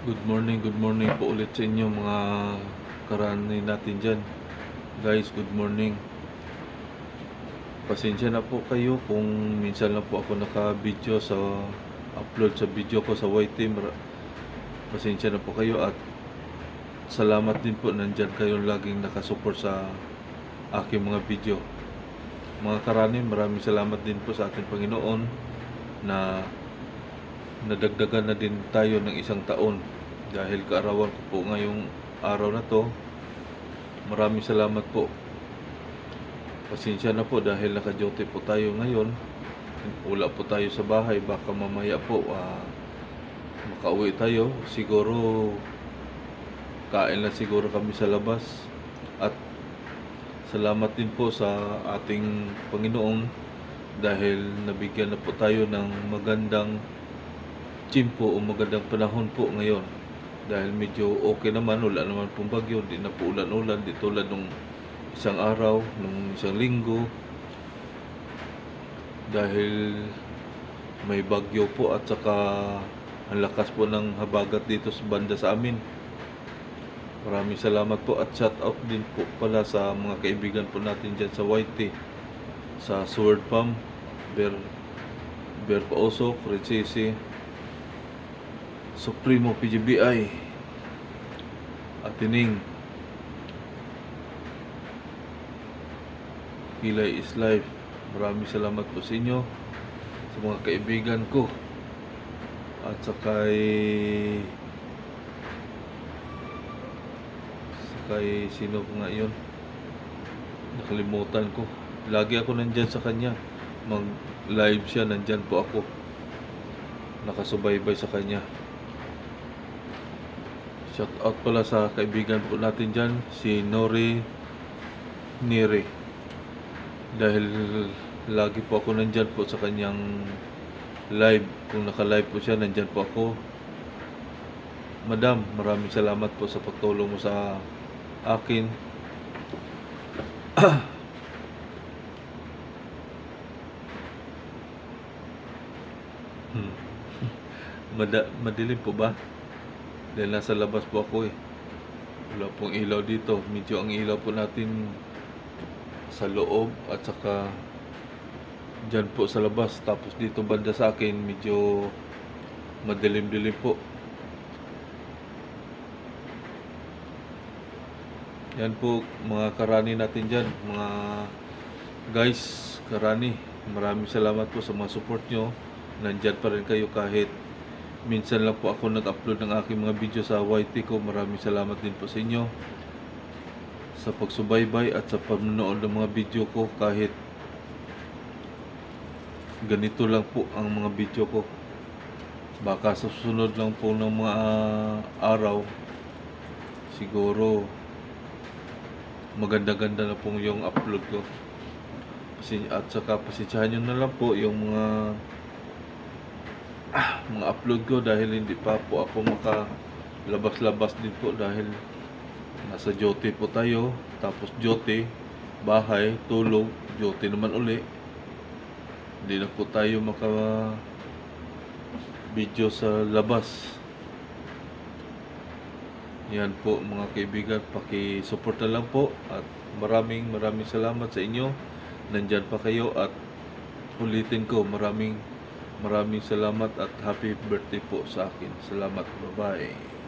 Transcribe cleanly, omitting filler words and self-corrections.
Good morning po ulit sa inyo mga karani natin dyan. Guys, good morning. Pasensya na po kayo kung minsan lang po ako naka-video sa upload sa video ko sa YT. Pasensya na po kayo at salamat din po nandyan kayo laging nakasupport sa aking mga video. Mga karani, maraming salamat din po sa ating Panginoon na nadagdagan na din tayo ng isang taon dahil kaarawan ko po ngayong araw na to. Maraming salamat po. Pasensya na po dahil naka-duty po tayo ngayon. Wala po tayo sa bahay, baka mamaya po makauwi tayo. Siguro kain lang siguro kami sa labas. At salamat din po sa ating Panginoon dahil nabigyan na po tayo ng magandang tiyempo o magandang panahon po ngayon. Dahil medyo okay naman, wala naman pong bagyo, di na po ulan-ulan, di tulad nung isang araw, nung isang linggo. Dahil may bagyo po at saka ang lakas po ng habagat dito sa banda sa amin. Maraming salamat po at shout out din po pala sa mga kaibigan po natin dyan sa YT, sa Sword Palm, Bear Paoso, Frecese, Supremo PGBI, Atining, Kilay is Life. Maraming salamat po sa inyo, sa mga kaibigan ko. At sakay sino ko nga yun, nakalimutan ko. Lagi ako nandyan sa kanya, mag live siya, nandyan po ako, nakasubaybay sa kanya. Shout out pala sa kaibigan po natin dyan, si Nori Nere. Dahil lagi po ako nandyan po sa kanyang live. Kung naka-live po siya, nandyan po ako. Madam, maraming salamat po sa pagtulong mo sa akin. Madilim po ba? Dahil nasa labas po ako eh. Wala pong ilaw dito. Medyo ang ilaw po natin sa loob at saka dyan po sa labas. Tapos dito banda sa akin medyo madilim-dilim po. Yan po mga karani natin dyan. Mga guys, karani, maraming salamat po sa mga support nyo. Nandyan pa rin kayo kahit minsan lang po ako nag-upload ng aking mga video sa YT ko. Maraming salamat din po sa inyo sa pagsubaybay at sa panonood ng mga video ko. Kahit ganito lang po ang mga video ko, baka sa susunod lang po ng mga araw siguro maganda-ganda na pong yung upload ko. At saka pasensyahan nyo na lang po yung mga upload ko dahil hindi pa po ako makalabas-labas din po dahil nasa duty po tayo. Tapos duty, bahay, tulog, duty naman uli. Hindi na po tayo video sa labas. Yan po mga kaibigan, paki-support na lang po at maraming salamat sa inyo. Nandyan pa kayo at ulitin ko, maraming salamat at happy birthday po sa akin. Salamat, bye-bye.